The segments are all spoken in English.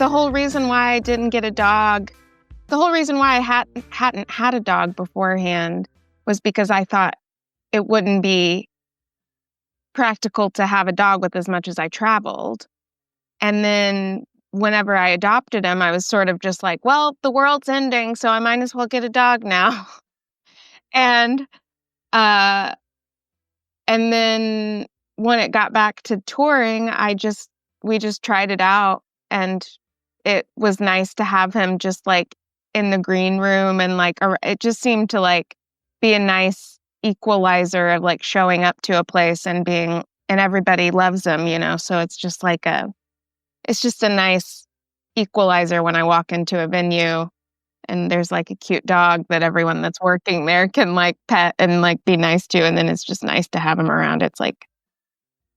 the whole reason why I didn't get a dog, the whole reason why I hadn't had a dog beforehand was because I thought it wouldn't be practical to have a dog with as much as I traveled. And then whenever I adopted him, I was sort of just like, well, the world's ending, so I might as well get a dog now. And uh and then when it got back to touring, we just tried it out, and it was nice to have him just like in the green room, and like it just seemed to like be a nice equalizer of like showing up to a place and everybody loves him, so it's just like it's just a nice equalizer when I walk into a venue and there's like a cute dog that everyone that's working there can like pet and like be nice to, and then it's just nice to have him around. It's like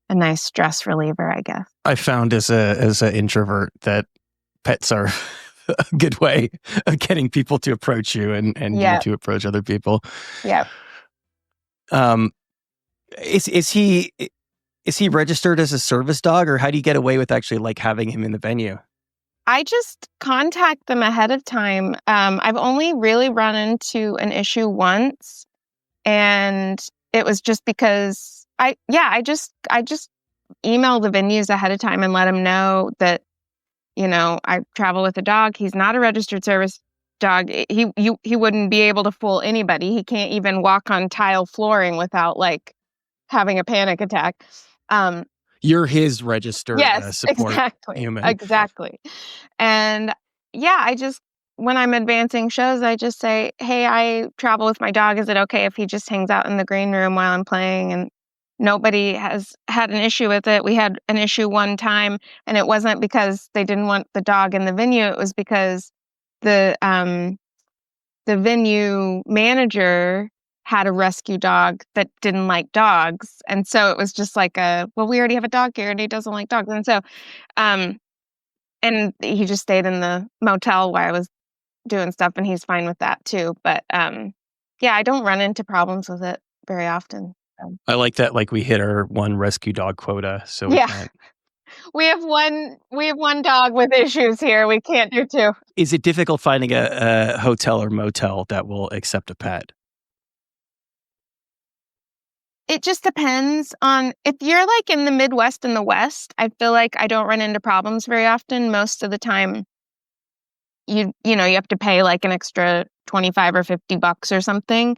a nice stress reliever, I guess. I found as an introvert that pets are a good way of getting people to approach you and you to approach other people. Yeah. Is he registered as a service dog, or how do you get away with actually like having him in the venue? I just contact them ahead of time. I've only really run into an issue once, and it was just because I just email the venues ahead of time and let them know that, I travel with a dog. He's not a registered service dog. He wouldn't be able to fool anybody. He can't even walk on tile flooring without like having a panic attack. You're his registered support exactly, human. Exactly. And when I'm advancing shows, I just say, hey, I travel with my dog. Is it okay if he just hangs out in the green room while I'm playing? And nobody has had an issue with it. We had an issue one time, and it wasn't because they didn't want the dog in the venue. It was because the venue manager had a rescue dog that didn't like dogs. And so it was just like we already have a dog here and he doesn't like dogs. And so, and he just stayed in the motel while I was doing stuff, and he's fine with that too. But, I don't run into problems with it very often. I like that. Like we hit our one rescue dog quota. So we have one dog with issues here. We can't do two. Is it difficult finding a hotel or motel that will accept a pet? It just depends on if you're like in the Midwest and the West. I feel like I don't run into problems very often. Most of the time, you have to pay like an extra $25 or $50 or something,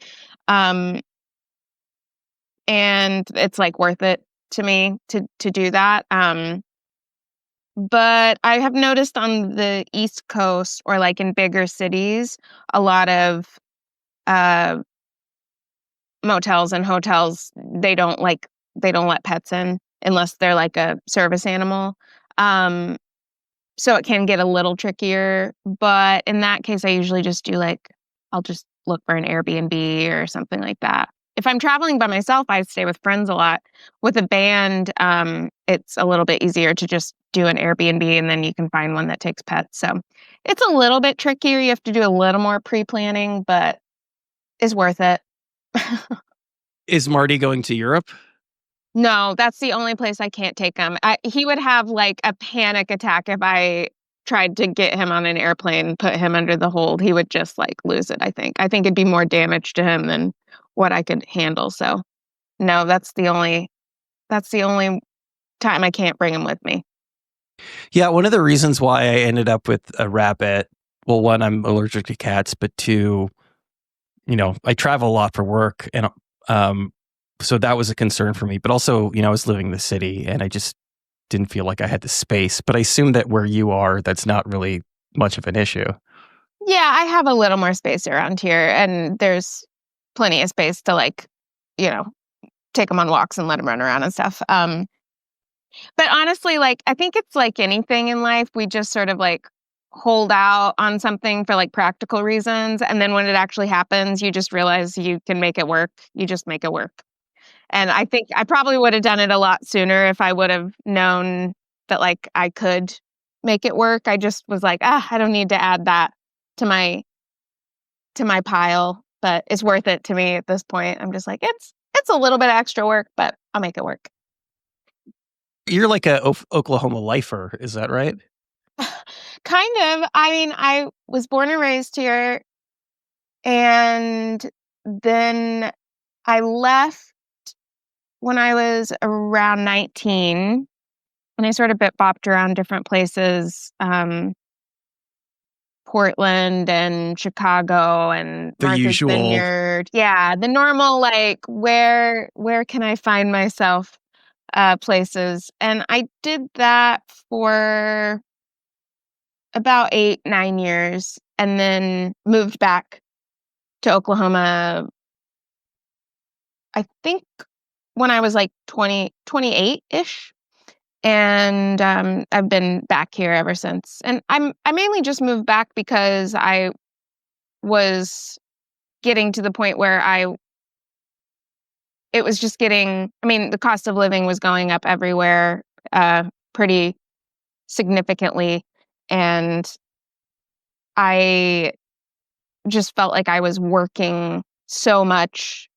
and it's like worth it to me to do that. But I have noticed on the East Coast or like in bigger cities, a lot of motels and hotels, they don't let pets in unless they're like a service animal. So it can get a little trickier, but in that case I usually just I'll just look for an Airbnb or something like that. If I'm traveling by myself, I stay with friends a lot. With a band, it's a little bit easier to just do an Airbnb, and then you can find one that takes pets. So it's a little bit trickier. You have to do a little more pre-planning, but it's worth it. Is Marty going to Europe? No, that's the only place I can't take him. He would have like a panic attack if I tried to get him on an airplane, put him under the hold. He would just like lose it, I think. I think it'd be more damage to him than what I could handle. So no, that's the only time I can't bring him with me. Yeah, one of the reasons why I ended up with a rabbit, well, one, I'm allergic to cats, but two, I travel a lot for work, and so that was a concern for me. But also, I was living in the city, and I just didn't feel like I had the space. But I assume that where you are, that's not really much of an issue. Yeah, I have a little more space around here, and there's plenty of space to take them on walks and let them run around and stuff. But honestly, I think it's like anything in life, we just sort of hold out on something for practical reasons, and then when it actually happens, you just realize you can make it work. You just make it work. And I think I probably would have done it a lot sooner if I would have known that I could make it work. I just was I don't need to add that to my pile, but it's worth it to me at this point. I'm just it's a little bit of extra work, but I'll make it work. You're like a Oklahoma lifer, is that right? Kind of. I mean, I was born and raised here, and then I left when I was around 19, and I sort of bit-bopped around different places, Portland and Chicago and The Martha's usual. Vineyard. Yeah, the normal, like, where can I find myself, places, and I did that for about 8, 9 years, and then moved back to Oklahoma, I think when I was, like, 28-ish, and, I've been back here ever since, and I mainly just moved back because I was getting to the point where it was just getting, I mean, the cost of living was going up everywhere, pretty significantly, and I just felt like I was working so much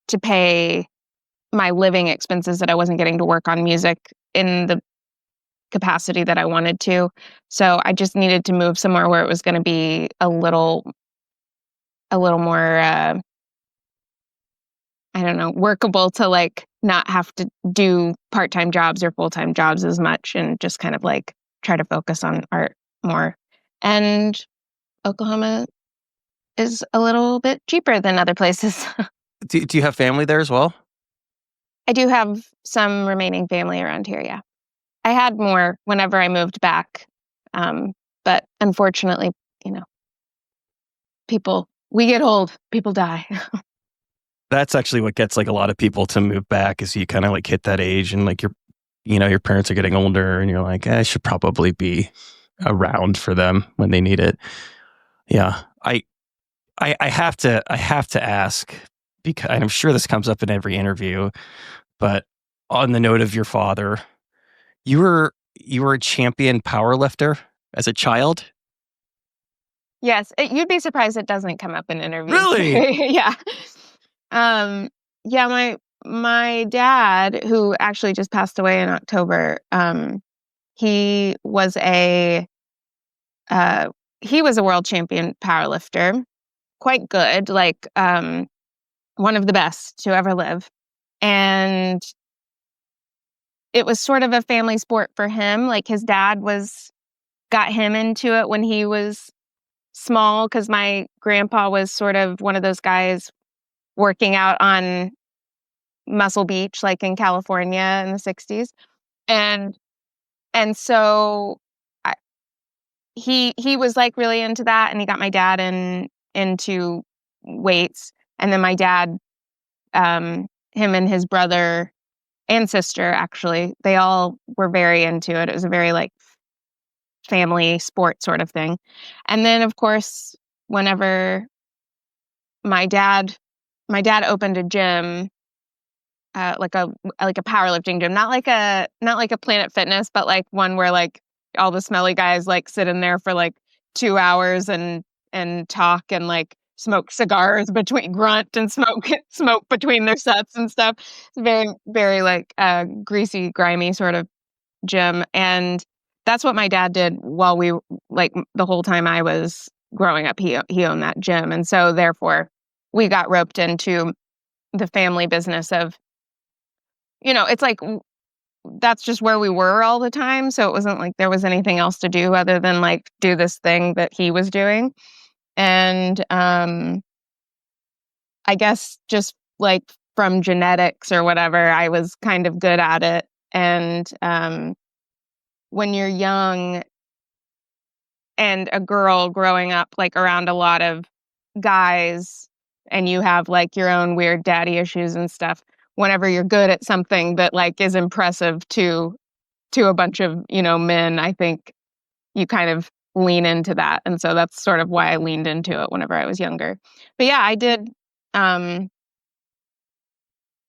to pay my living expenses that I wasn't getting to work on music in the capacity that I wanted to. So I just needed to move somewhere where it was gonna be a little more, I don't know, workable to, like, not have to do part-time jobs or full-time jobs as much and just kind of, like, try to focus on art more. And Oklahoma is a little bit cheaper than other places. Do you have family there as well? I do have some remaining family around here, yeah. I had more whenever I moved back, um, but unfortunately, you know, we get old, people die. That's actually what gets like a lot of people to move back is you kind of like hit that age and like your parents are getting older and you're like, I should probably be around for them when they need it. Yeah. I have to ask because I'm sure this comes up in every interview, but on the note of your father, you were a champion power lifter as a child? Yes, you'd be surprised it doesn't come up in interviews. Really? Yeah. Um, yeah, my dad, who actually just passed away in October, he was a uh, he was a world champion powerlifter, quite good, like, one of the best to ever live, and it was sort of a family sport for him, like, his dad was got him into it when he was small because my grandpa was sort of one of those guys working out on Muscle Beach, like, in California in the '60s, and so I he was, like, really into that, and he got my dad into weights, and then my dad, him and his brother and sister, actually, they all were very into it. It was a very, like, family sport sort of thing, and then, of course, whenever my dad my dad opened a gym, like a powerlifting gym, not like a Planet Fitness, but like one where like all the smelly guys like sit in there for like 2 hours and talk and like smoke cigars between grunt and smoke between their sets and stuff. It's very very like greasy, grimy sort of gym, and that's what my dad did while the whole time I was growing up. He owned that gym, and so therefore we got roped into the family business of, it's like that's just where we were all the time, so it wasn't like there was anything else to do other than, like, do this thing that he was doing, and, I guess just, like, from genetics or whatever, I was kind of good at it, and, when you're young and a girl growing up, like, around a lot of guys and you have, like, your own weird daddy issues and stuff, whenever you're good at something that, like, is impressive to a bunch of, men, I think you kind of lean into that, and so that's sort of why I leaned into it whenever I was younger. But yeah, um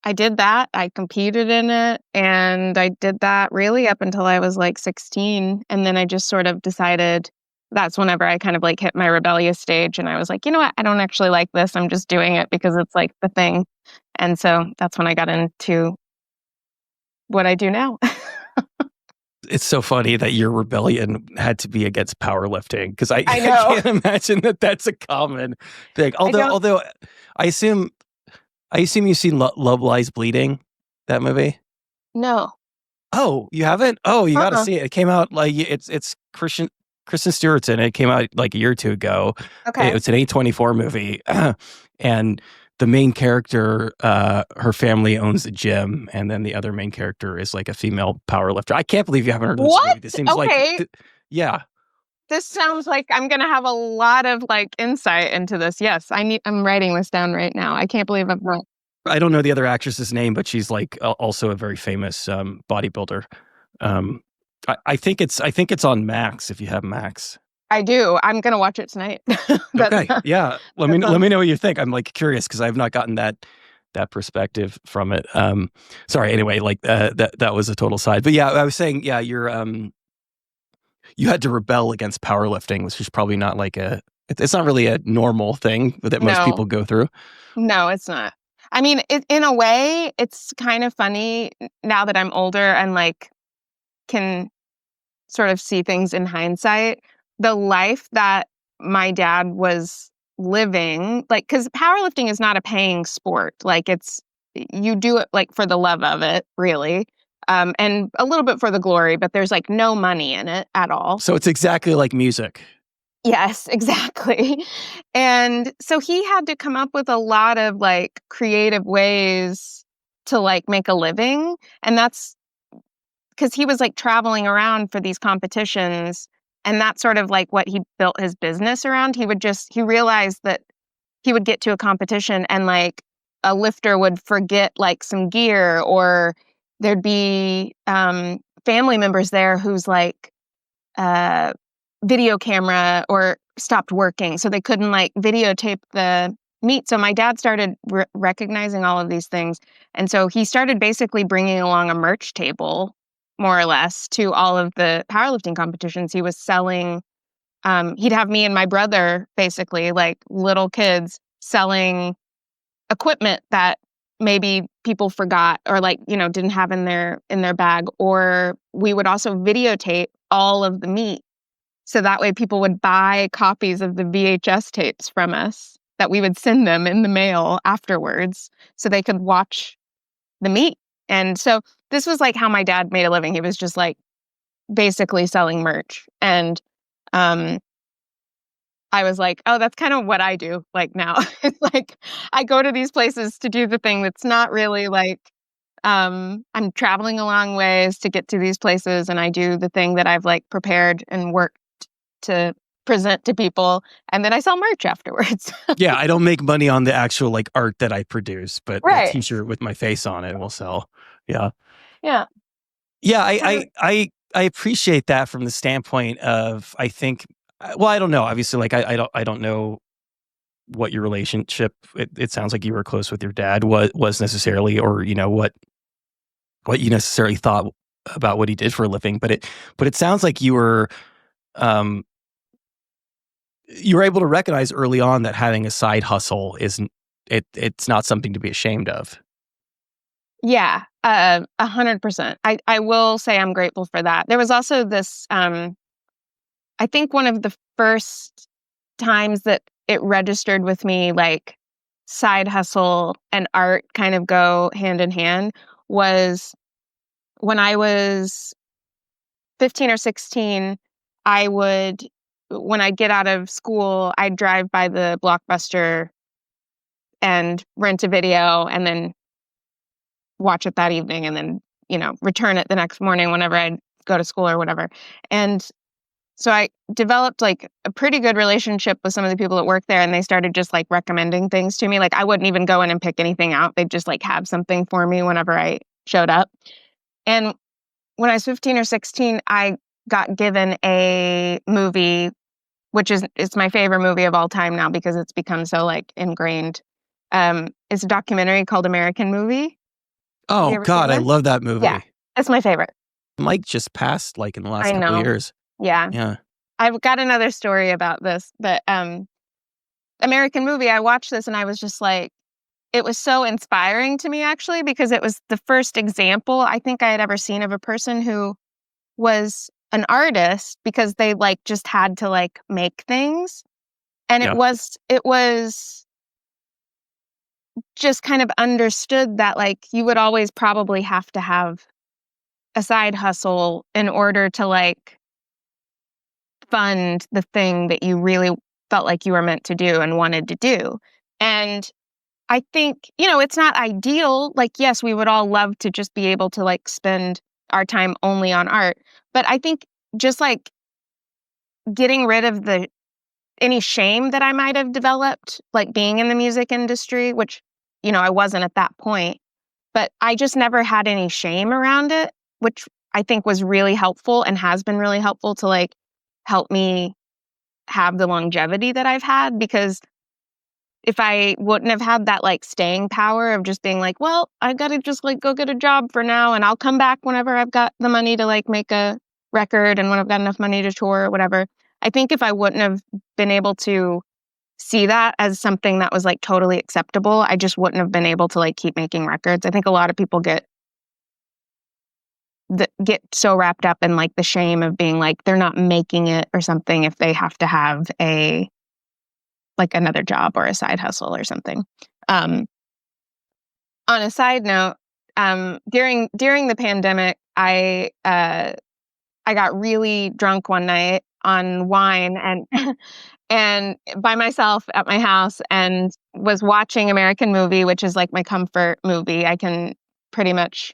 I did that, I competed in it, and I did that really up until I was, like, 16, and then I just sort of decided that's whenever I kind of, like, hit my rebellious stage, and I was like, "You know what? I don't actually like this, I'm just doing it because it's, like, the thing." And so that's when I got into what I do now. it's so funny that your rebellion had to be against powerlifting, because I know. can't imagine that that's a common thing. Although I assume you've seen Love Lies Bleeding, that movie. No. Oh, you haven't? Oh, you got to Uh-uh. see it. It came out like it's Kristen Stewart's in it. It came out like a year or two ago. Okay. It's an A24 movie, and the main character, her family owns a gym, and then the other main character is like a female powerlifter. I can't believe you haven't heard of this What? movie. This seems Okay. like, yeah. This sounds like I'm gonna have a lot of like insight into this. Yes, I'm writing this down right now. I can't believe I'm wrong. I don't know the other actress's name, but she's like also a very famous bodybuilder. I think it's on Max, if you have Max. I do. I'm gonna watch it tonight. Okay, yeah. Let me know what you think. I'm like curious because I've not gotten that perspective from it. Sorry. Anyway, like that was a total side, but yeah, I was saying, yeah, you had to rebel against powerlifting, which is probably not like it's not really a normal thing that most people go through. No, it's not. I mean, in a way, it's kind of funny now that I'm older and like can sort of see things in hindsight. The life that my dad was living, like, because powerlifting is not a paying sport. Like, you do it like for the love of it, really. And a little bit for the glory, but there's like no money in it at all. So it's exactly like music. Yes, exactly. And so he had to come up with a lot of like creative ways to like make a living. And that's because he was like traveling around for these competitions. And that's sort of like what he built his business around. He realized that he would get to a competition and like a lifter would forget like some gear, or there'd be family members there whose like video camera or stopped working, so they couldn't like videotape the meet. So my dad started recognizing all of these things, and so he started basically bringing along a merch table, more or less, to all of the powerlifting competitions. He was selling. He'd have me and my brother, basically like little kids, selling equipment that maybe people forgot or like didn't have in their bag, or we would also videotape all of the meet. So that way people would buy copies of the VHS tapes from us that we would send them in the mail afterwards so they could watch the meet. And so this was like how my dad made a living. He was just like basically selling merch. And I was like, oh, that's kind of what I do like now. It's like I go to these places to do the thing that's not really like I'm traveling a long ways to get to these places, and I do the thing that I've like prepared and worked to present to people, and then I sell merch afterwards. Yeah, I don't make money on the actual like art that I produce, but Right. a t-shirt with my face on it will sell. Yeah. Yeah. Yeah, I appreciate that from the standpoint of, I think, well, I don't know. Obviously, like I don't know what your relationship, it sounds like you were close with your dad was necessarily, or what you necessarily thought about what he did for a living, but it sounds like you were able to recognize early on that having a side hustle it's not something to be ashamed of. Yeah, 100%. I will say I'm grateful for that. There was also this, I think one of the first times that it registered with me, like side hustle and art kind of go hand in hand, was when I was 15 or 16. When I'd get out of school, I'd drive by the Blockbuster and rent a video and then watch it that evening, and then, return it the next morning whenever I'd go to school or whatever. And so I developed like a pretty good relationship with some of the people that work there, and they started just like recommending things to me. Like I wouldn't even go in and pick anything out. They'd just like have something for me whenever I showed up. And when I was 15 or 16, I got given a movie, which it's my favorite movie of all time now because it's become so like ingrained. It's a documentary called American Movie. Oh God, I love that movie. Yeah, it's my favorite. Mike just passed like in the last couple of years. Yeah. Yeah. I've got another story about this, but American Movie, I watched this and I was just like, it was so inspiring to me, actually, because it was the first example I think I had ever seen of a person who was an artist because they like just had to like make things. And Yeah. it was just kind of understood that like you would always probably have to have a side hustle in order to like fund the thing that you really felt like you were meant to do and wanted to do. And I think, it's not ideal. Like, yes, we would all love to just be able to like spend our time only on art. But I think just like getting rid of any shame that I might have developed, like being in the music industry, which, I wasn't at that point, but I just never had any shame around it, which I think was really helpful and has been really helpful to like help me have the longevity that I've had. Because if I wouldn't have had that like staying power of just being like, well, I got to just like go get a job for now and I'll come back whenever I've got the money to like make a record and when I've got enough money to tour or whatever. I think if I wouldn't have been able to see that as something that was like totally acceptable, I just wouldn't have been able to like keep making records. I think a lot of people get so wrapped up in like the shame of being like they're not making it or something if they have to have another job or a side hustle or something. On a side note, during the pandemic, I got really drunk one night on wine and and by myself at my house and was watching American Movie, which is like my comfort movie. I can pretty much,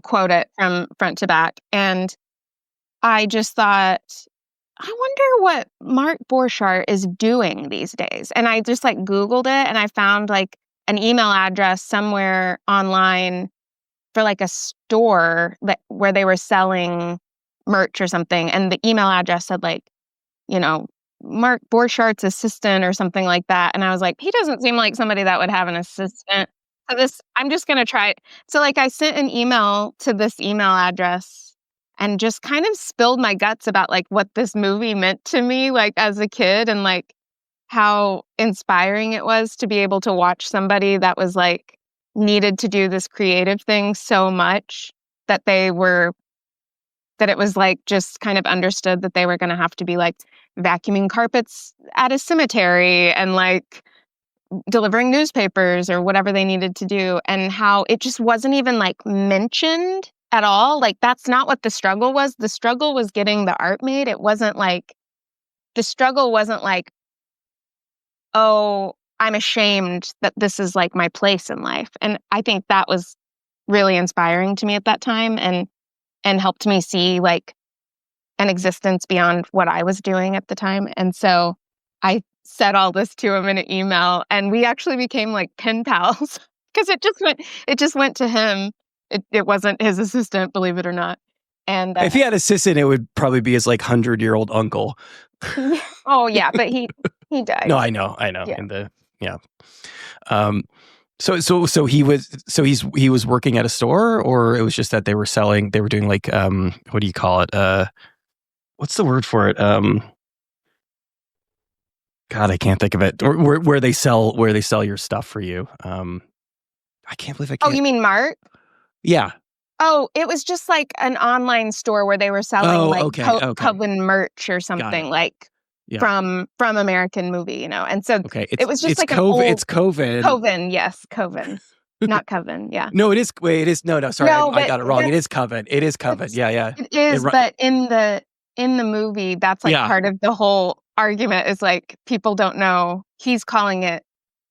quote it from front to back. And I just thought, I wonder what Mark Borchardt is doing these days. And I just like Googled it and I found like an email address somewhere online for like a store where they were selling merch or something. And the email address said like, Mark Borchardt's assistant or something like that. And I was like, he doesn't seem like somebody that would have an assistant. So I'm just going to try it. So like I sent an email to this email address and just kind of spilled my guts about like what this movie meant to me, like as a kid and like how inspiring it was to be able to watch somebody that was like needed to do this creative thing so much that it was like just kind of understood that they were going to have to be like vacuuming carpets at a cemetery and like delivering newspapers or whatever they needed to do, and how it just wasn't even like mentioned at all. Like that's not what the struggle was. The struggle was getting the art made. It wasn't like the struggle wasn't like, oh, I'm ashamed that this is like my place in life. And I think that was really inspiring to me at that time and helped me see like an existence beyond what I was doing at the time. And so I said all this to him in an email and we actually became like pen pals because it just went to him. It wasn't his assistant, believe it or not. And if he had an assistant, it would probably be his like 100-year-old uncle. Oh yeah, but he died. No, I know. Yeah. So he was working at a store, or it was just that they were doing like what do you call it? What's the word for it? God, I can't think of it. Or where they sell your stuff for you. I can't believe I can't. Oh, you mean Mart? Yeah. Oh, it was just like an online store where they were selling Coven merch or something like from American Movie, And so it was just like it's Coven. Coven, yes, Coven. Not Coven, yeah. No, it is. Wait, it is. No, sorry, I got it wrong. It is Coven. It is Coven. Yeah. It is, but in the movie, that's like part of the whole argument is like people don't know. He's calling it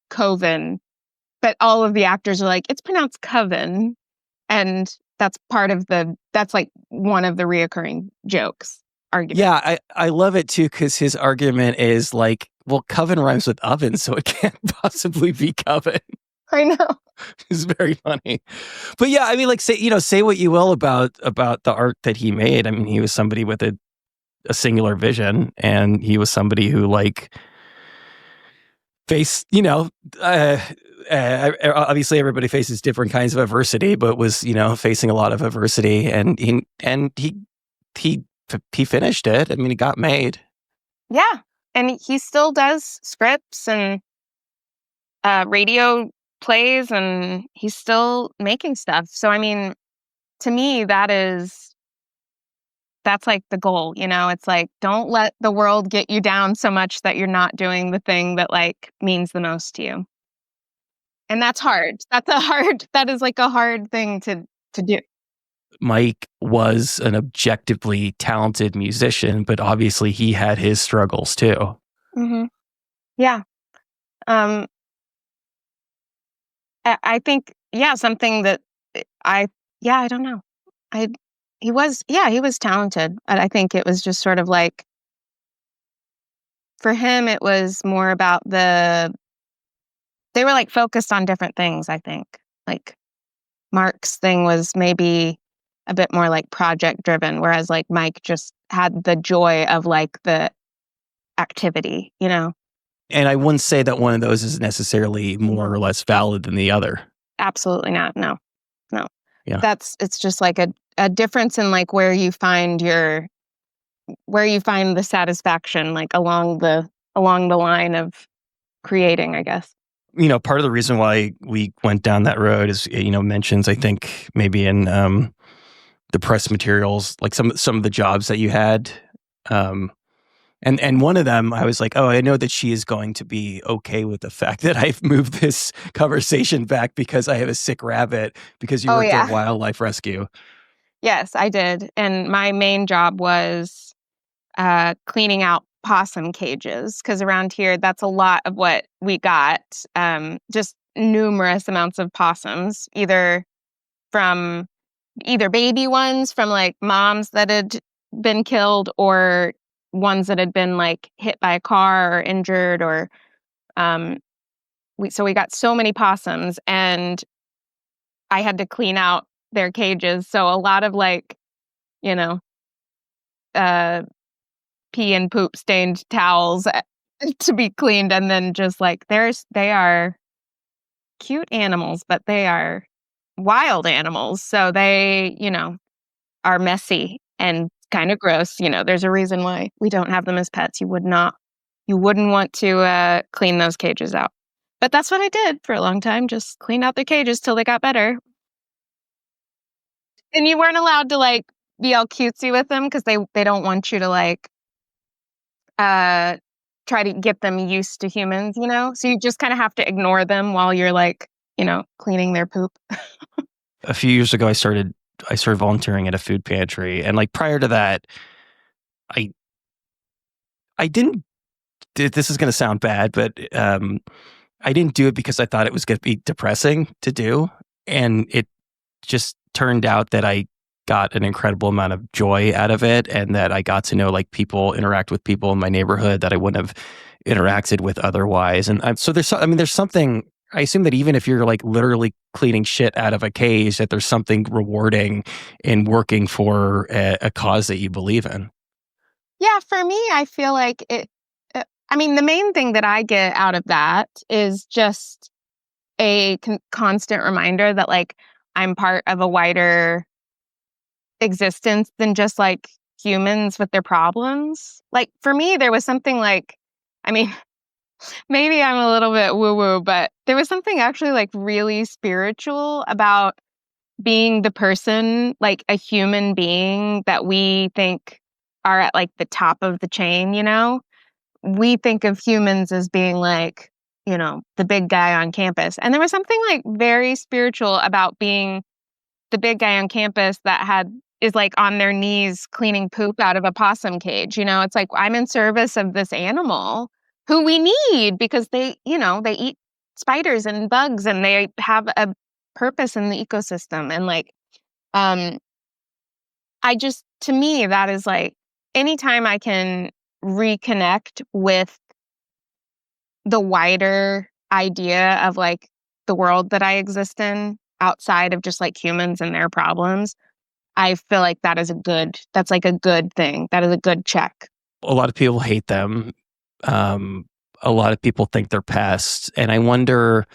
Coven, but all of the actors are like, it's pronounced Coven. And that's that's like one of the reoccurring jokes arguments. Yeah, I love it too, because his argument is like, well, Coven rhymes with oven, so it can't possibly be Coven. I know. It's very funny. But yeah, I mean, like say what you will about the art that he made. I mean, he was somebody with a singular vision, and he was somebody who like faced, obviously everybody faces different kinds of adversity, but was, facing a lot of adversity, and he finished it. I mean, it got made. Yeah. And he still does scripts and radio plays, and he's still making stuff. So, I mean, to me, that is that's like the goal, it's like, don't let the world get you down so much that you're not doing the thing that like means the most to you. And that's hard. That is like a hard thing to do. Mike was an objectively talented musician, but obviously he had his struggles too. Mm-hmm. Yeah. I think, something that I don't know. I he was talented, but I think it was just sort of like, for him it was more about they were like focused on different things, I think. Like Mark's thing was maybe a bit more like project driven, whereas like Mike just had the joy of like the activity, And I wouldn't say that one of those is necessarily more or less valid than the other. Absolutely not. No. Yeah. It's just like a difference in like where you find the satisfaction, like along the line of creating, I guess. Part of the reason why we went down that road is, mentions, I think maybe in the press materials, like some of the jobs that you had. And one of them, I was like, oh, I know that she is going to be okay with the fact that I've moved this conversation back because I have a sick rabbit, because you worked at wildlife rescue. Yes, I did. And my main job was cleaning out possum cages, because around here, that's a lot of what we got. Just numerous amounts of possums, either baby ones from like moms that had been killed, or ones that had been like hit by a car or injured, or we got so many possums, and I had to clean out their cages. So a lot of like, uh pee and poop stained towels to be cleaned, and then just like they are cute animals, but they are wild animals, so they are messy and kind of gross. There's a reason why we don't have them as pets. You wouldn't want to clean those cages out, but that's what I did for a long time, just clean out their cages till they got better. And you weren't allowed to like be all cutesy with them, because they don't want you to like try to get them used to humans, so you just kind of have to ignore them while you're like, cleaning their poop. A few years ago, I started volunteering at a food pantry, and like prior to that, I didn't. This is going to sound bad, but I didn't do it because I thought it was going to be depressing to do, and it just turned out that I got an incredible amount of joy out of it, and that I got to know like interact with people in my neighborhood that I wouldn't have interacted with otherwise. And so there's something. I assume that even if you're like literally cleaning shit out of a cage, that there's something rewarding in working for a cause that you believe in. Yeah, for me, I feel like it. I mean, the main thing that I get out of that is just a constant reminder that like I'm part of a wider existence than just like humans with their problems. Like for me, there was something like, I mean, maybe I'm a little bit woo-woo, but there was something actually like really spiritual about being the person, like a human being that we think are at like the top of the chain, We think of humans as being like, the big guy on campus. And there was something like very spiritual about being the big guy on campus that is like on their knees cleaning poop out of a possum cage. It's like, I'm in service of this animal who we need, because they eat spiders and bugs, and they have a purpose in the ecosystem. And like, to me, that is like, anytime I can reconnect with the wider idea of like the world that I exist in outside of just like humans and their problems, I feel like that's like a good thing. That is a good check. A lot of people hate them. A lot of people think they're pests. And I wonder,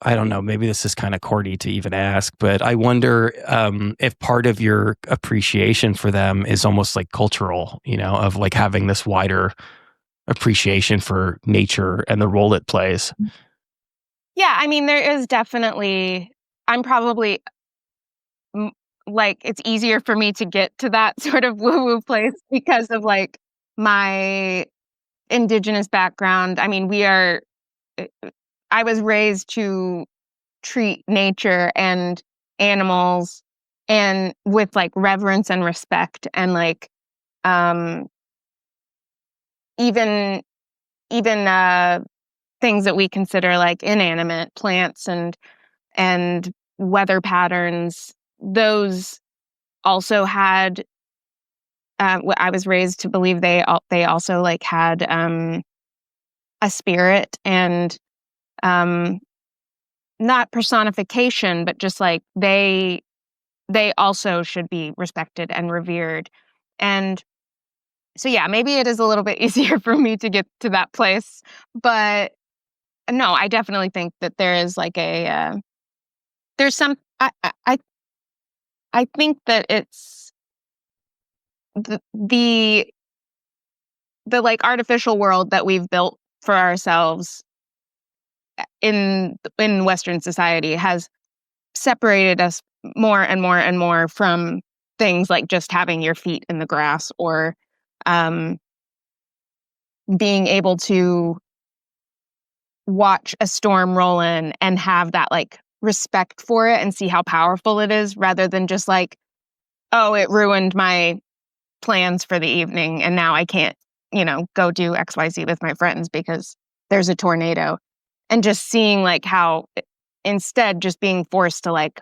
I don't know, maybe this is kind of corny to even ask, but I wonder if part of your appreciation for them is almost like cultural, of like having this wider appreciation for nature and the role it plays. Yeah, I mean, there is definitely, I'm probably like it's easier for me to get to that sort of woo-woo place because of like my indigenous background. I mean, I was raised to treat nature and animals and with like reverence and respect and like um even even things that we consider like inanimate plants and weather patterns, those also had I was raised to believe they also like had a spirit and um not personification, but just like they also should be respected and revered. And so yeah, maybe it is a little bit easier for me to get to that place, but no, I definitely think that there is like there's some I think that it's the the like artificial world that we've built for ourselves in Western society has separated us more and more and more from things like just having your feet in the grass or um, being able to watch a storm roll in and have that like respect for it and see how powerful it is rather than just like, oh, it ruined my plans for the evening and now I can't, go do XYZ with my friends because there's a tornado. And just seeing like how instead just being forced to like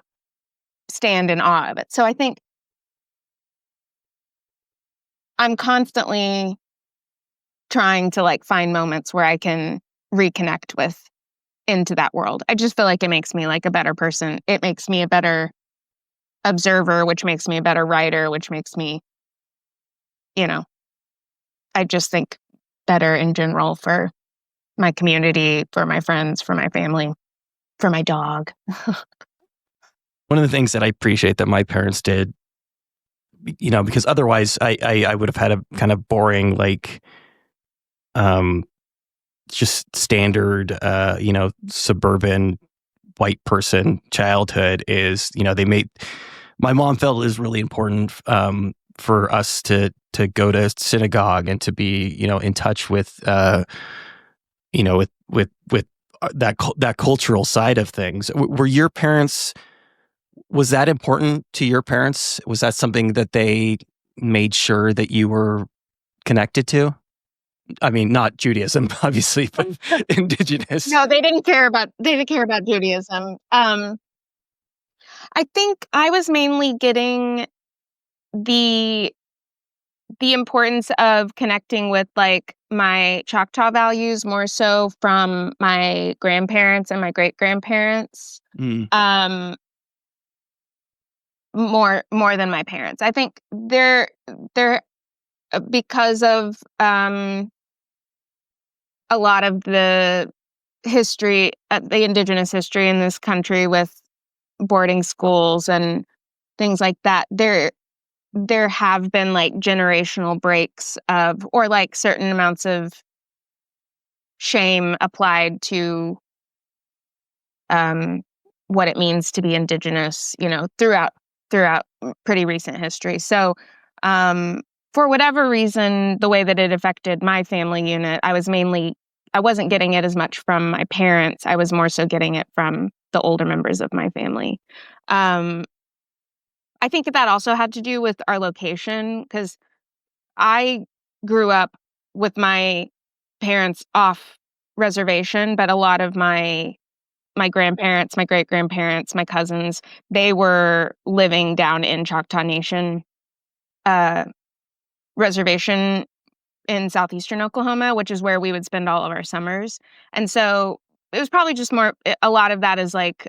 stand in awe of it. So I think I'm constantly trying to like find moments where I can reconnect with into that world. I just feel like it makes me like a better person. It makes me a better observer, which makes me a better writer, which makes me, you know, I just think better in general for my community, for my friends, for my family, for my dog. One of the things that I appreciate that my parents did, because otherwise I would have had a kind of boring, like, just standard, suburban white person childhood is, my mom felt it was really important for us to go to synagogue and to be, in touch with, with that cultural side of things. Were your parents, was that important to your parents? Was that something that they made sure that you were connected to? I mean, not Judaism, obviously, but indigenous. No, they didn't care about Judaism. I think I was mainly getting the importance of connecting with like my Choctaw values more so from my grandparents and my great grandparents. Mm. More than my parents. I think they're because of a lot of the history, the indigenous history in this country with boarding schools and things like that. There have been like generational breaks of or like certain amounts of shame applied to um, what it means to be indigenous, throughout pretty recent history. So, um, for whatever reason, the way that it affected my family unit, I wasn't getting it as much from my parents. I was more so getting it from the older members of my family. Um, I think that also had to do with our location because I grew up with my parents off reservation, but a lot of my grandparents, my great grandparents, my cousins, they were living down in Choctaw Nation uh, reservation in southeastern Oklahoma, which is where we would spend all of our summers. And so it was probably just a lot of that is like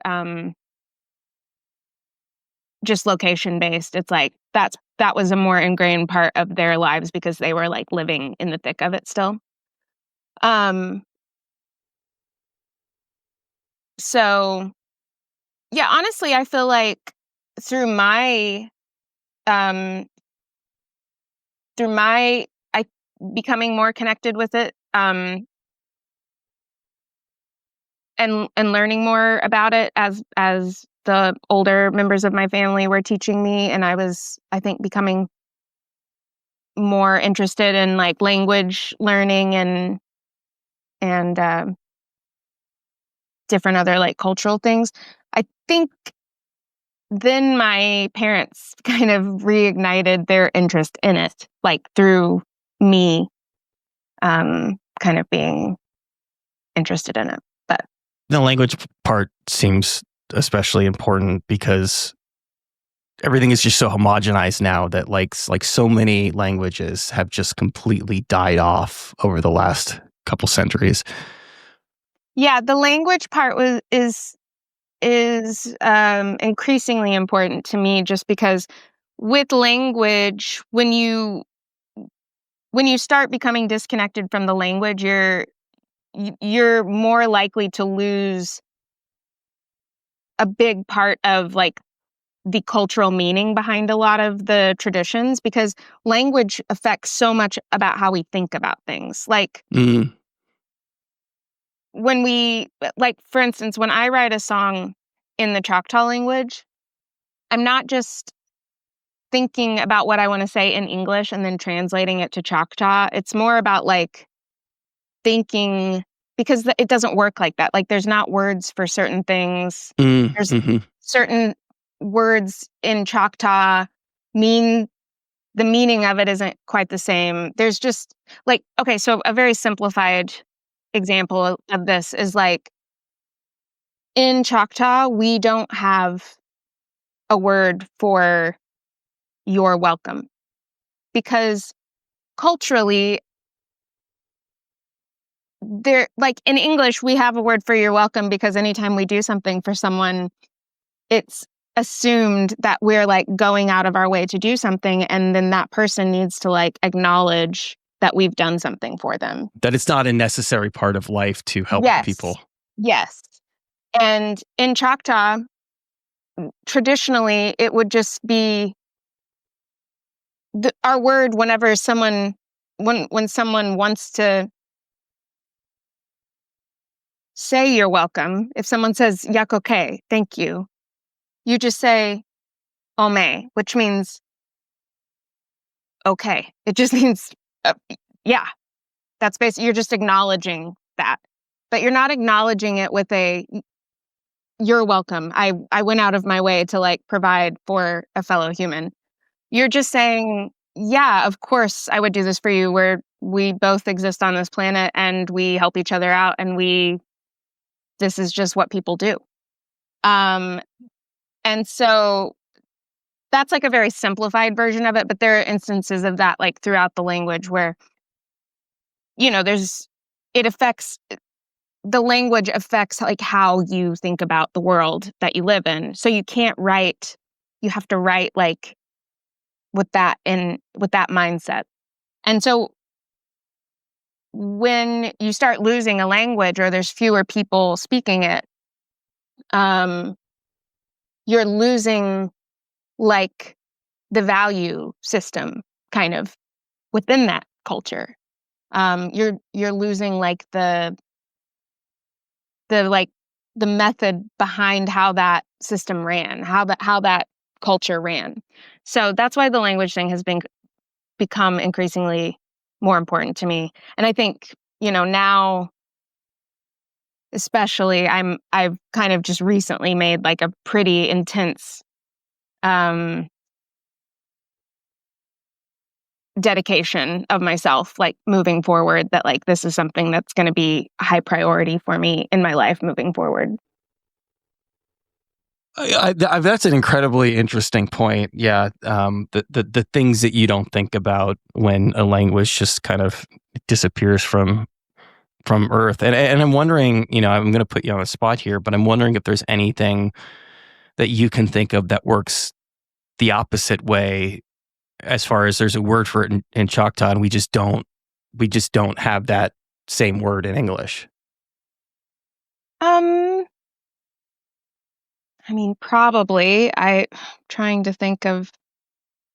just location based. It's like that was a more ingrained part of their lives because they were like living in the thick of it still. Um, so yeah, honestly, I feel like through my um through my I becoming more connected with it and learning more about it as the older members of my family were teaching me, and I was, I think, becoming more interested in like language learning and different other like cultural things. I think then my parents kind of reignited their interest in it, like through me kind of being interested in it. But the language part seems especially important because everything is just so homogenized now that like so many languages have just completely died off over the last couple centuries. yeah, the language part is increasingly important to me, just because with language, when you start becoming disconnected from the language, you're more likely to lose a big part of like the cultural meaning behind a lot of the traditions, because language affects so much about how we think about things. Like when we, like, for instance, when I write a song in the Choctaw language, I'm not just thinking about what I want to say in English and then translating it to Choctaw. It's more about like thinking, because it doesn't work like that. Like there's not words for certain things. There's certain words in Choctaw mean, the meaning of it isn't quite the same. There's just like, okay, so a very simplified example of this is like in Choctaw, we don't have a word for "you're welcome" because culturally, there, like in English, we have a word for "you're welcome" because anytime we do something for someone, it's assumed that we're like going out of our way to do something, and then that person needs to like acknowledge that we've done something for them. That it's not a necessary part of life to help people. Yes. And in Choctaw, traditionally, it would just be our word whenever someone, when someone wants to say "you're welcome." If someone says "yak okay," thank you, you just say "ome," which means okay. It just means yeah. That's basically, you're just acknowledging that, but you're not acknowledging it with a "you're welcome. I went out of my way to like provide for a fellow human." You're just saying, yeah, of course I would do this for you. We both exist on this planet and we help each other out, and this is just what people do. And so that's like a very simplified version of it, but there are instances of that like throughout the language where, you know, the language affects like how you think about the world that you live in. So you have to write like with that mindset. And so when you start losing a language or there's fewer people speaking it, you're losing like the value system kind of within that culture. You're losing like the method behind how that system ran, how that culture ran. So that's why the language thing has become increasingly more important to me. And I think, you know, now especially I've kind of just recently made like a pretty intense dedication of myself, like moving forward, that like this is something that's going to be a high priority for me in my life moving forward. That's an incredibly interesting point. Yeah, the things that you don't think about when a language just kind of disappears from Earth, and I'm wondering, you know, I'm going to put you on the spot here, but I'm wondering if there's anything that you can think of that works the opposite way, as far as there's a word for it in Choctaw, and we just don't have that same word in English. I mean, probably. I'm trying to think of.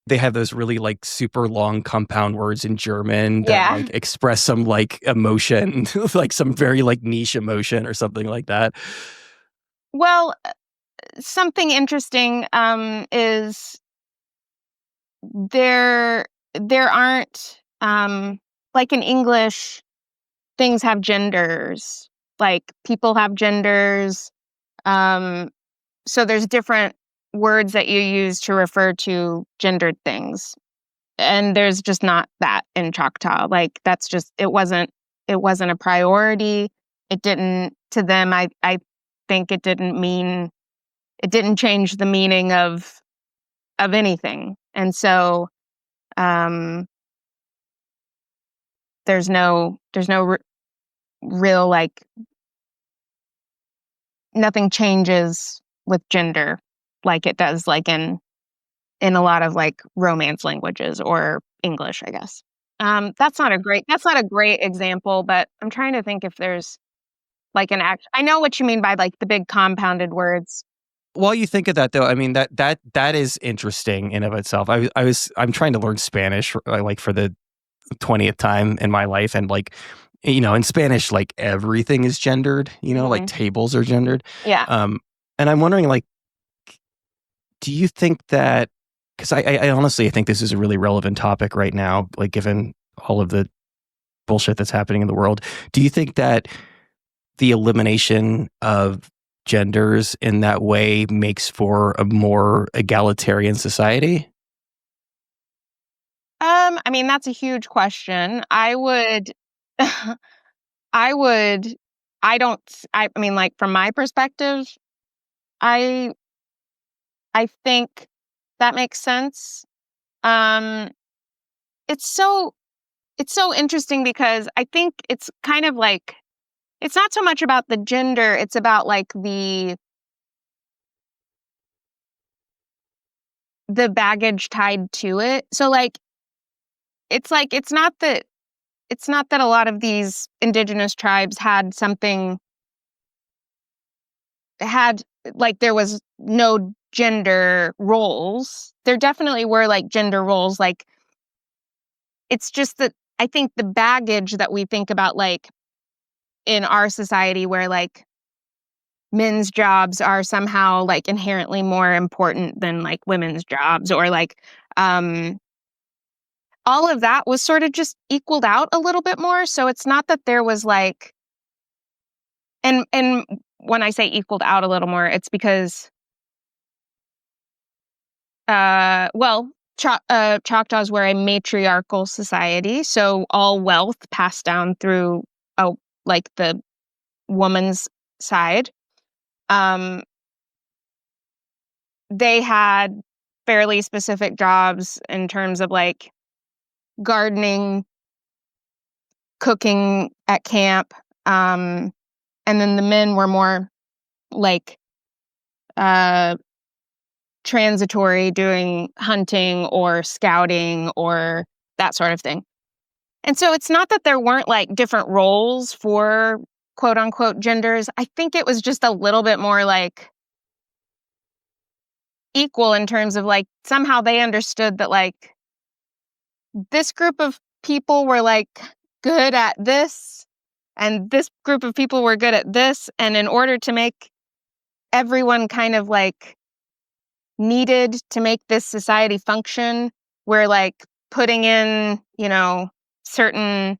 They have those really like super long compound words in German that like express some like emotion, like some very like niche emotion or something like that. Well, something interesting is there aren't like in English, things have genders. Like people have genders. So there's different words that you use to refer to gendered things. And there's just not that in Choctaw. Like that's just it wasn't a priority. It didn't to them I think it didn't change the meaning of anything. And so there's no real like nothing changes with gender like it does like in a lot of like romance languages or English, I guess. That's not a great example, but I'm trying to think if there's like an act. I know what you mean by like the big compounded words. While you think of that, though, I mean that is interesting in of itself. I'm trying to learn Spanish like for the 20th time in my life, and like in Spanish, like everything is gendered. Like tables are gendered. Yeah. And I'm wondering, like, do you think that? Because I honestly think this is a really relevant topic right now, like given all of the bullshit that's happening in the world. Do you think that the elimination of genders in that way makes for a more egalitarian society? I mean, that's a huge question. I mean, like from my perspective, I think that makes sense. It's so interesting because I think it's kind of like it's not so much about the gender, it's about like the baggage tied to it. So like it's not that a lot of these indigenous tribes had like there was no gender roles. There definitely were like gender roles. Like it's just that I think the baggage that we think about like in our society where like men's jobs are somehow like inherently more important than like women's jobs or like all of that was sort of just equaled out a little bit more. So it's not that there was like and when I say equaled out a little more, it's because Choctaws were a matriarchal society, so all wealth passed down through like the woman's side. They had fairly specific jobs in terms of like gardening, cooking at camp, and then the men were more like transitory, doing hunting or scouting or that sort of thing. And so it's not that there weren't like different roles for quote unquote genders. I think it was just a little bit more like equal in terms of like somehow they understood that like this group of people were like good at this and this group of people were good at this. And in order to make everyone kind of like needed to make this society function, we're like putting in, certain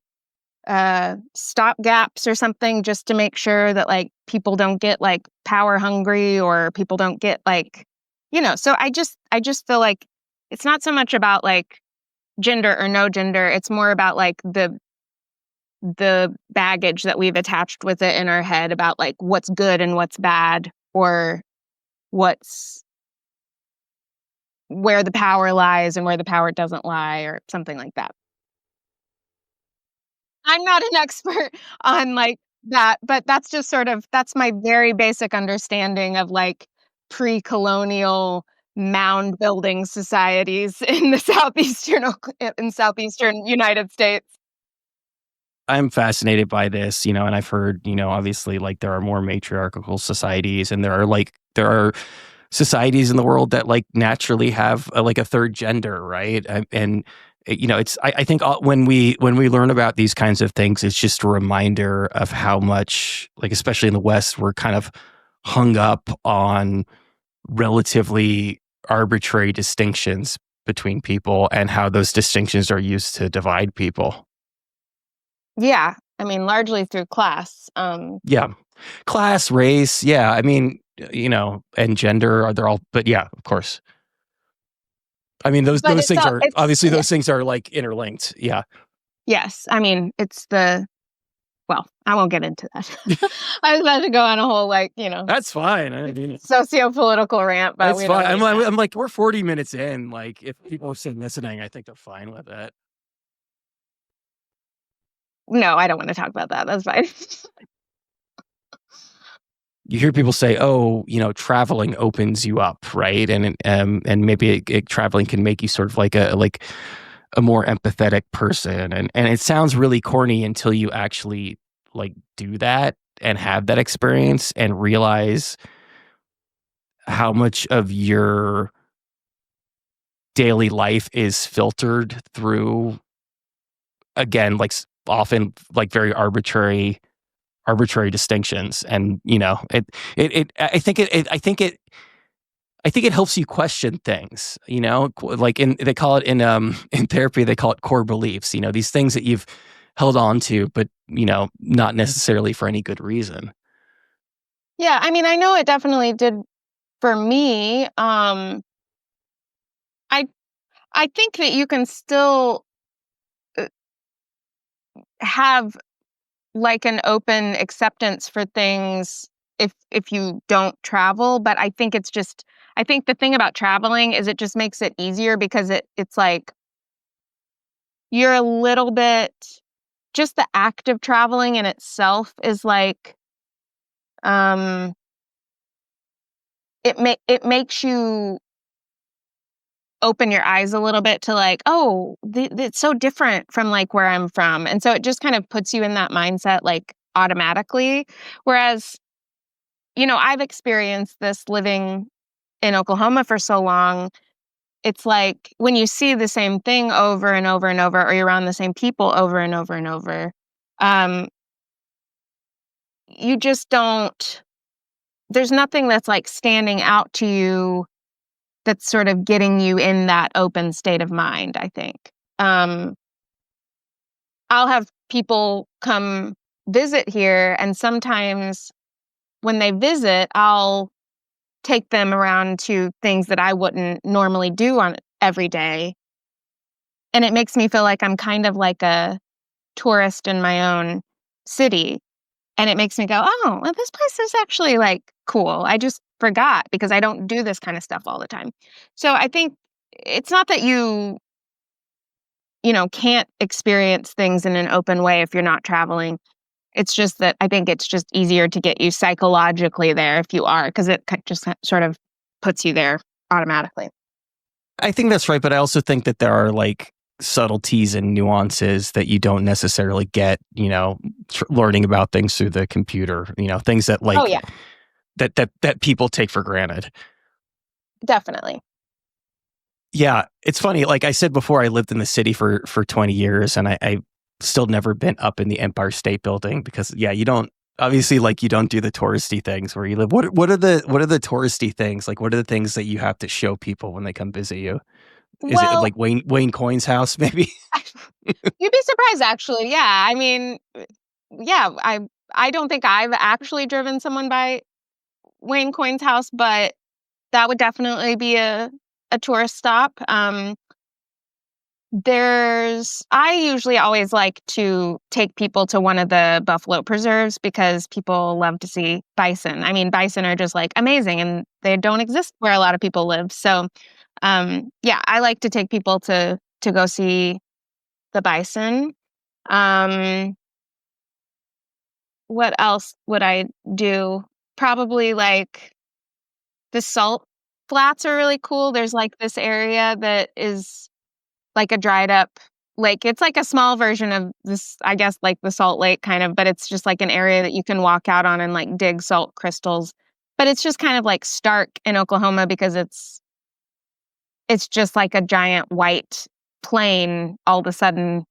stop gaps or something just to make sure that like people don't get like power hungry or people don't get like, so I just feel like it's not so much about like gender or no gender. It's more about like the baggage that we've attached with it in our head about like what's good and what's bad or what's where the power lies and where the power doesn't lie or something like that. I'm not an expert on like that, but that's just that's my very basic understanding of like pre-colonial mound building societies in the southeastern United States. I'm fascinated by this, and I've heard, obviously like there are more matriarchal societies and there are societies in the world that like naturally have like a third gender, right? And it's I think when we learn about these kinds of things, it's just a reminder of how much, like especially in the West, we're kind of hung up on relatively arbitrary distinctions between people and how those distinctions are used to divide people. Yeah. I mean, largely through class. Yeah. Class, race, yeah. I mean, and gender, they're all, but yeah, of course. I mean, those but those it's things all, are it's, obviously, yeah, those things are like interlinked. Yeah. yes. I mean, well, I won't get into that. I was about to go on a whole, That's fine. I mean, socio-political rant, but that's we don't fine. need that. I'm like, we're 40 minutes in. Like, if people are still listening, I think they're fine with it. No, I don't want to talk about that. That's fine. You hear people say, "Oh, traveling opens you up, right?" And maybe traveling can make you sort of like a more empathetic person, and it sounds really corny until you actually like do that and have that experience and realize how much of your daily life is filtered through, again, like often like very arbitrary distinctions. And I think it helps you question things, like they call it in therapy, they call it core beliefs, these things that you've held on to, but not necessarily for any good reason. Yeah, I mean, I know it definitely did for me. I I think that you can still have like an open acceptance for things if you don't travel, but I think the thing about traveling is it just makes it easier because it's like you're a little bit, just the act of traveling in itself is like um it makes you open your eyes a little bit to like, oh, it's so different from like where I'm from. And so it just kind of puts you in that mindset like automatically. Whereas, I've experienced this living in Oklahoma for so long. It's like when you see the same thing over and over and over, or you're around the same people over and over and over, um, you just don't, there's nothing that's like standing out to you that's sort of getting you in that open state of mind, I think. Um, I'll have people come visit here, and sometimes when they visit, I'll take them around to things that I wouldn't normally do on every day. And it makes me feel like I'm kind of like a tourist in my own city. And it makes me go, oh, well, this place is actually like cool. I just forgot because I don't do this kind of stuff all the time. So I think it's not that can't experience things in an open way if you're not traveling. It's just that I think it's just easier to get you psychologically there if you are, because it just sort of puts you there automatically. I think that's right, but I also think that there are like subtleties and nuances that you don't necessarily get, learning about things through the computer, things that Oh, like yeah, that people take for granted. definitely. Yeah, it's funny. Like I said before, I lived in the city for 20 years, and I still never been up in the Empire State Building because, yeah, you don't obviously like you don't do the touristy things where you live. What are the touristy things? Like, what are the things that you have to show people when they come visit you? Is it Well, like Wayne Coyne's house, maybe? you'd be surprised, actually. Yeah, I mean, yeah, I don't think I've actually driven someone by Wayne Coyne's house, but that would definitely be a tourist stop. I usually always like to take people to one of the buffalo preserves because people love to see bison. I mean, bison are just like amazing and they don't exist where a lot of people live. So, yeah, I like to take people to go see the bison. Um, what else would I do? Probably like the salt flats are really cool. There's like this area that is like a dried up lake. It's like a small version of this, I guess, like the Salt Lake kind of, but it's just like an area that you can walk out on and like dig salt crystals. But it's just kind of like stark in Oklahoma because it's just like a giant white plain. All of a sudden,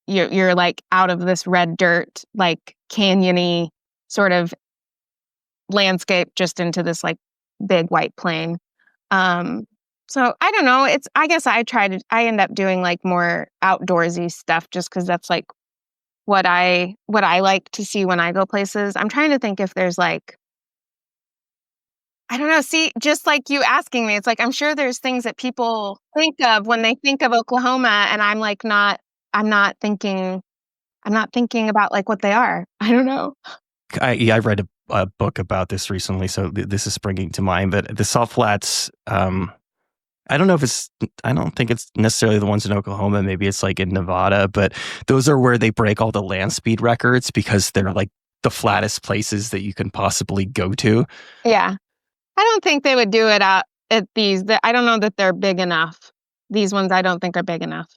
you're like out of this red dirt, like canyony sort of landscape, just into this like big white plain. So I don't know. I guess I end up doing like more outdoorsy stuff just because that's like what I like to see when I go places. I'm trying to think if there's like, I don't know. See, just like you asking me, it's like I'm sure there's things that people think of when they think of Oklahoma, and I'm like I'm not thinking about like what they are. I don't know. I read a book about this recently, so this is springing to mind. But the Salt Flats, I don't think it's necessarily the ones in Oklahoma. Maybe it's like in Nevada, but those are where they break all the land speed records because they're like the flattest places that you can possibly go to. Yeah. I don't think they would do it at these. I don't know that they're big enough. These ones I don't think are big enough.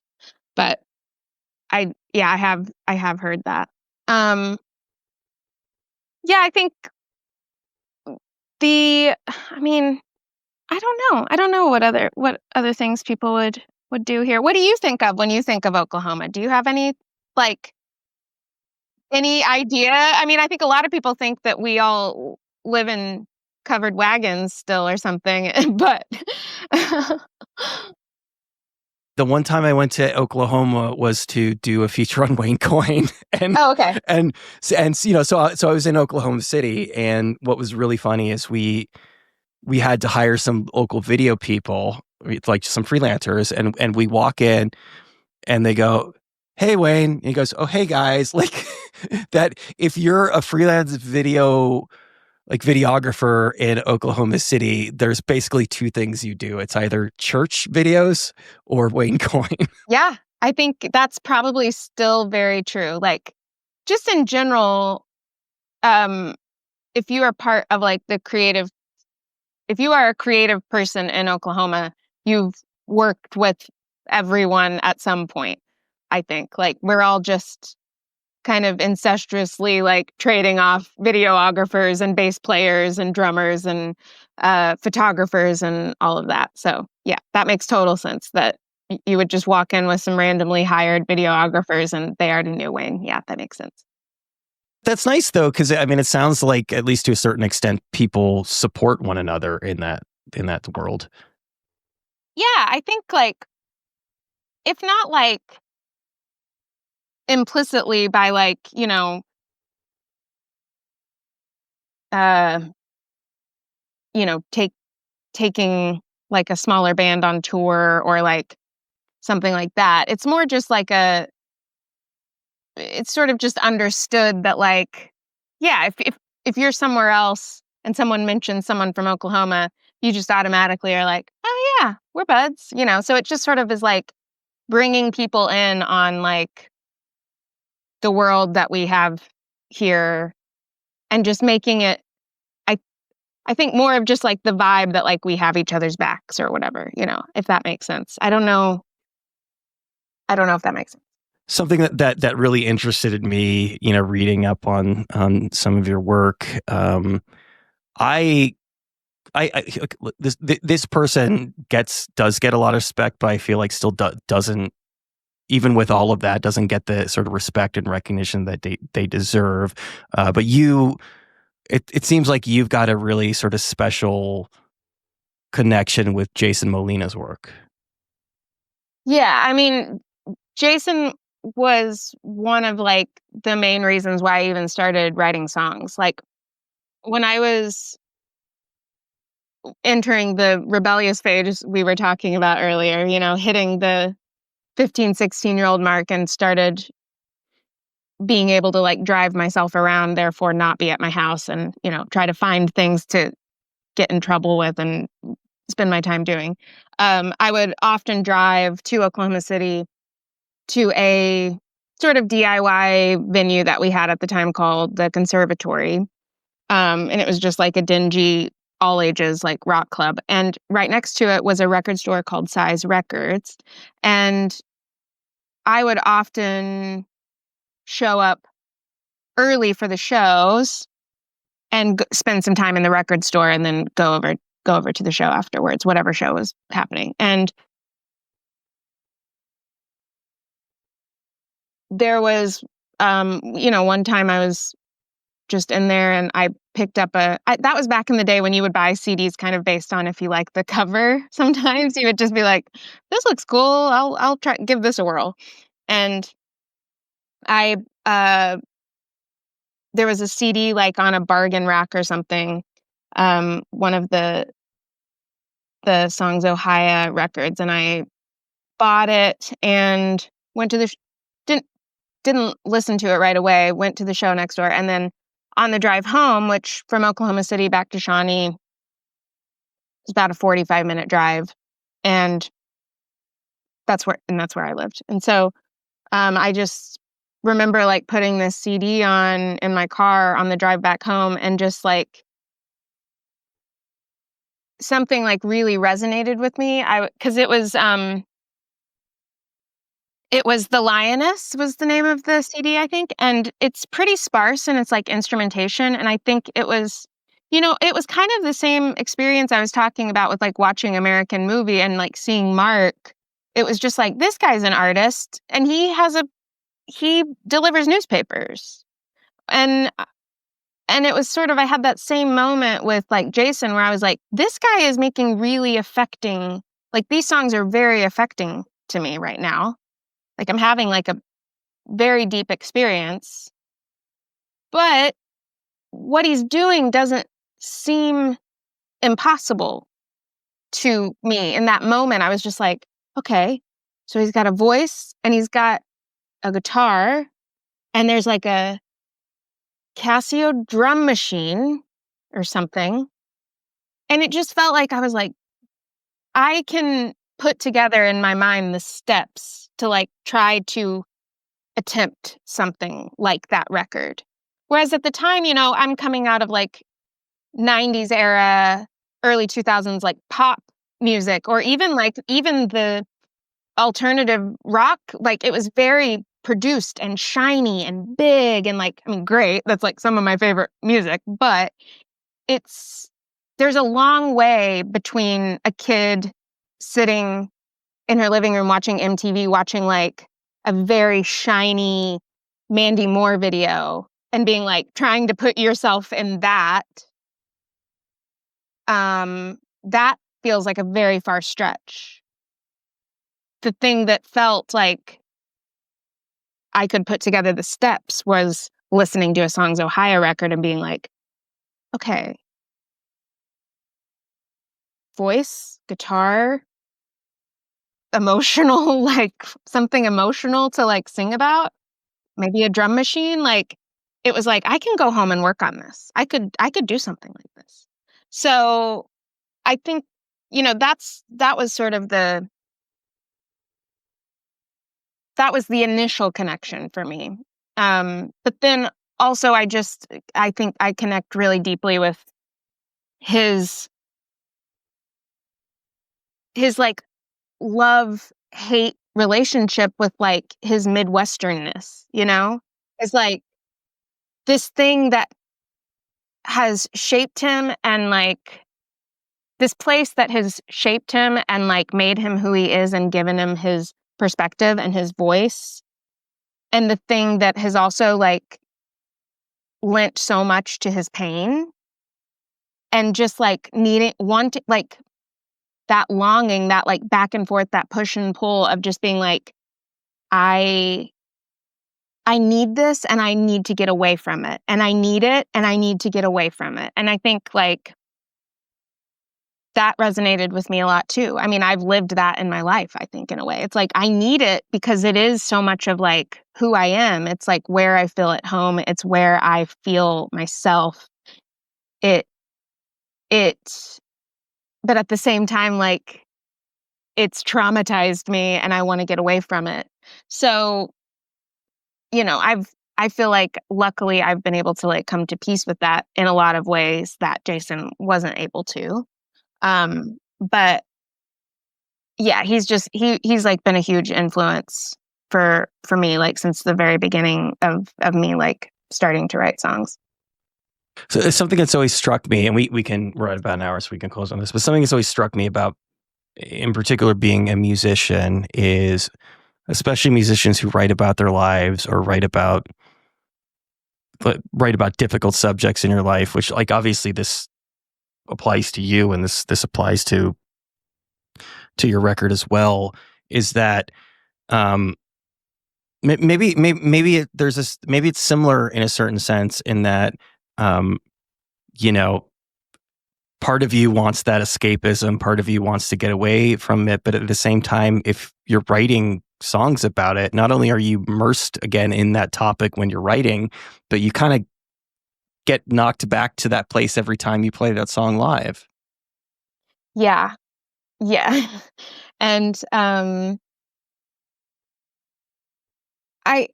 But I have heard that. Yeah, I think I mean, I don't know. I don't know what other things people would do here. What do you think of when you think of Oklahoma? Do you have any like any idea? I mean, I think a lot of people think that we all live in covered wagons still or something, but The one time I went to Oklahoma was to do a feature on Wayne Coyne, and oh, okay. and so I was in Oklahoma City, and what was really funny is we had to hire some local video people, like some freelancers, and we walk in, and they go, "Hey, Wayne," and he goes, "Oh, hey guys," like that. If you're a freelance videographer in Oklahoma City, there's basically two things you do. It's either church videos or Wayne Coyne. Yeah, I think that's probably still very true. Like, just in general, if you are part of like if you are a creative person in Oklahoma, you've worked with everyone at some point. I think like we're all just kind of incestuously like trading off videographers and bass players and drummers and photographers and all of that. So yeah, that makes total sense that you would just walk in with some randomly hired videographers and they already knew Wayne. Yeah, that makes sense. That's nice though, because I mean, it sounds like at least to a certain extent, people support one another in that world. Yeah, I think like if not like implicitly by like, uh, taking like a smaller band on tour or like something like that. It's more just like it's sort of just understood that like, yeah, if you're somewhere else and someone mentions someone from Oklahoma, you just automatically are like, oh yeah, we're buds. So it just sort of is like bringing people in on like the world that we have here and just making it, I I think more of just like the vibe that like we have each other's backs or whatever, if that makes sense. I don't know. I don't know if that makes sense. Something that really interested me, reading up on some of your work. I this person does get a lot of respect, but I feel like still doesn't, even with all of that, doesn't get the sort of respect and recognition that they deserve. But it seems like you've got a really sort of special connection with Jason Molina's work. Yeah, I mean, Jason was one of like the main reasons why I even started writing songs. Like when I was entering the rebellious phase we were talking about earlier, hitting the 15, 16-year-old mark and started being able to like drive myself around, therefore not be at my house and, try to find things to get in trouble with and spend my time doing. I would often drive to Oklahoma City to a sort of DIY venue that we had at the time called the Conservatory. And it was just like a dingy, all ages, like rock club. And right next to it was a record store called Size Records. And I would often show up early for the shows and spend some time in the record store and then go over to the show afterwards, whatever show was happening. And there was, one time I was just in there, and I picked up that was back in the day when you would buy CDs kind of based on if you like the cover. Sometimes you would just be like, this looks cool. I'll try give this a whirl. And I there was a CD like on a bargain rack or something, one of the Songs Ohio records, and I bought it and went to the didn't listen to it right away, went to the show next door, and then on the drive home, which from Oklahoma City back to Shawnee is about a 45-minute drive, and that's where I lived. And so I just remember like putting this CD on in my car on the drive back home, and just like something like really resonated with me. Because it was The Lioness was the name of the CD, I think, and it's pretty sparse and it's like instrumentation, and I think it was, it was kind of the same experience I was talking about with like watching American Movie and like seeing Mark. It was just like, this guy's an artist and he delivers newspapers. And it was sort of, I had that same moment with like Jason where I was like, this guy is making really affecting, like these songs are very affecting to me right now. Like I'm having like a very deep experience, but what he's doing doesn't seem impossible to me. In that moment, I was just like, okay, so he's got a voice and he's got a guitar and there's like a Casio drum machine or something. And it just felt like I was like, I can put together in my mind the steps to like try to attempt something like that record. Whereas at the time, I'm coming out of like 90s era, early 2000s, like pop music, or even the alternative rock, like it was very produced and shiny and big and like, I mean, great. That's like some of my favorite music, but there's a long way between a kid sitting in her living room watching MTV, watching like a very shiny Mandy Moore video and being like, trying to put yourself in that. That feels like a very far stretch. The thing that felt like I could put together the steps was listening to a Songs Ohio record and being like, okay, voice, guitar, emotional, like something emotional to like sing about, maybe a drum machine. Like it was like, I can go home and work on this. I could do something like this. So I think, that was sort of that was the initial connection for me. But then also I think I connect really deeply with his like love-hate relationship with like his Midwesternness, It's like this thing that has shaped him, and like this place that has shaped him and like made him who he is and given him his perspective and his voice, and the thing that has also like lent so much to his pain, and just like wanting like that longing, that like back and forth, that push and pull of just being like, I need this and I need to get away from it, and I need it and I need to get away from it. And I think like that resonated with me a lot too. I mean, I've lived that in my life, I think, in a way. It's like, I need it because it is so much of like who I am. It's like where I feel at home. It's where I feel myself. But at the same time, like it's traumatized me and I want to get away from it. So, I feel like luckily I've been able to like come to peace with that in a lot of ways that Jason wasn't able to. But yeah, he's like been a huge influence for me, like since the very beginning of me like starting to write songs. So it's something that's always struck me, and we're at about an hour, so we can close on this, but something that's always struck me about, in particular, being a musician is, especially musicians who write about their lives or write about write about difficult subjects in your life, which like obviously this applies to you and this applies to your record as well, is that um there's this, maybe it's similar in a certain sense in that um you know, part of you wants that escapism, part of you wants to get away from it, but at the same time, if you're writing songs about it, not only are you immersed again in that topic when you're writing, but you kind of get knocked back to that place every time you play that song live. Yeah. Yeah. And I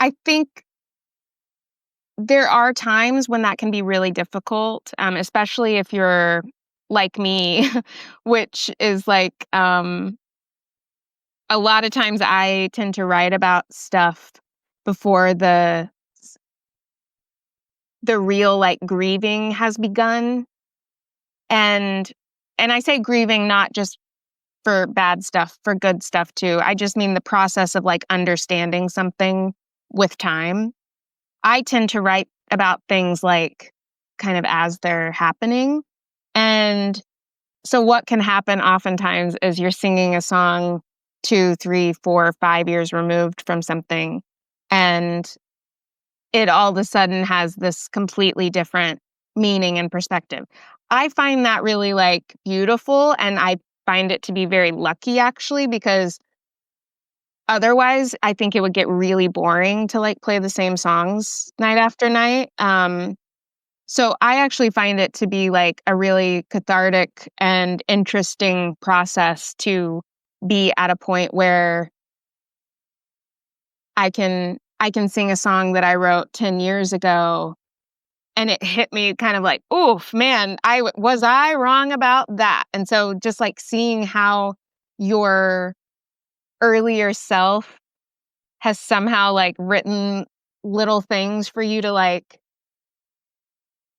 I think there are times when that can be really difficult, especially if you're like me, which is like a lot of times I tend to write about stuff before the real like grieving has begun. And I say grieving not just for bad stuff, for good stuff too. I just mean the process of like understanding something with time. I tend to write about things like kind of as they're happening. And so what can happen oftentimes is you're singing a song 2, 3, 4, 5 years removed from something, and it all of a sudden has this completely different meaning and perspective. I find that really like beautiful, and I find it to be very lucky actually, because otherwise I think it would get really boring to like play the same songs night after night. So I actually find it to be like a really cathartic and interesting process to be at a point where I can sing a song that I wrote 10 years ago, and it hit me kind of like, "Oof, man, was I wrong about that?" And so just like seeing how your earlier self has somehow like written little things for you to like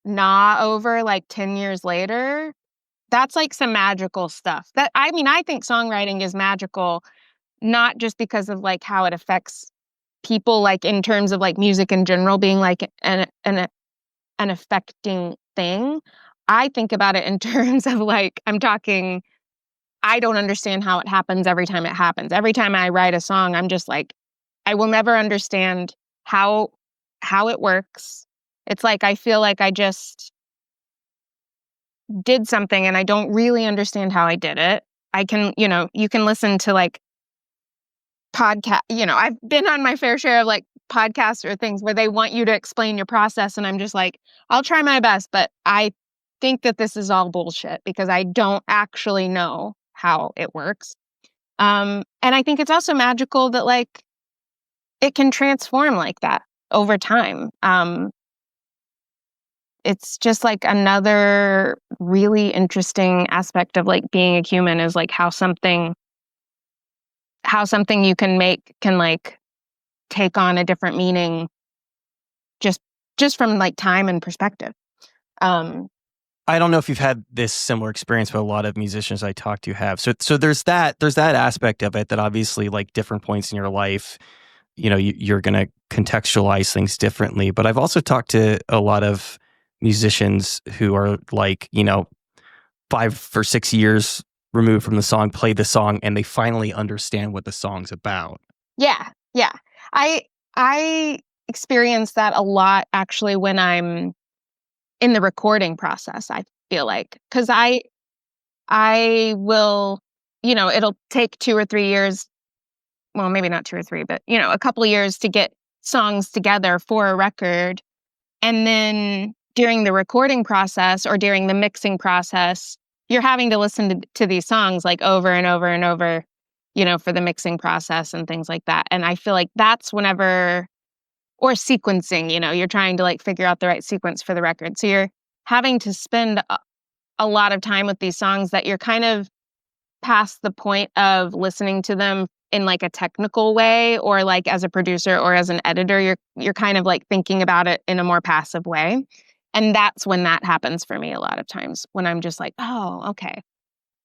gnaw over like 10 years later. That's like some magical stuff. That I mean, I think songwriting is magical, not just because of like how it affects people, like in terms of like music in general being like an affecting thing. I think about it in terms of like I'm talking. I don't understand how it happens every time it happens. Every time I write a song, I'm just like, I will never understand how it works. It's like I feel like I just did something and I don't really understand how I did it. I can, you can listen to like podcast, I've been on my fair share of like podcasts or things where they want you to explain your process, and I'm just like, I'll try my best, but I think that this is all bullshit because I don't actually know how it works. And I think it's also magical that like it can transform like that over time. It's just like another really interesting aspect of like being a human is like how something you can make can like take on a different meaning just from like time and perspective. Um I don't know if you've had this similar experience, but a lot of musicians I talk to have. So there's that aspect of it that obviously like different points in your life, you're going to contextualize things differently. But I've also talked to a lot of musicians who are like, 5 or 6 years removed from the song, play the song, and they finally understand what the song's about. yeah, yeah. I experience that a lot actually when I'm in the recording process. I feel like cuz I will, it'll take 2 or 3 years, well, maybe not 2 or 3, but a couple of years to get songs together for a record. And then during the recording process or during the mixing process, you're having to listen to these songs like over and over and over, for the mixing process and things like that. And I feel like that's whenever, or sequencing, you're trying to like figure out the right sequence for the record. So you're having to spend a lot of time with these songs that you're kind of past the point of listening to them in like a technical way, or like as a producer or as an editor, you're kind of like thinking about it in a more passive way. And that's when that happens for me a lot of times, when I'm just like, oh, okay,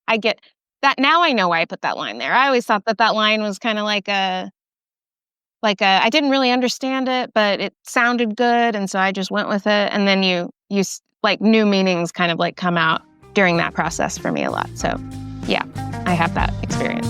I get that now. I know why I put that line there. I always thought that line was kind of like like I didn't really understand it, but it sounded good, and so I just went with it. And then like new meanings kind of like come out during that process for me a lot. So yeah, I have that experience.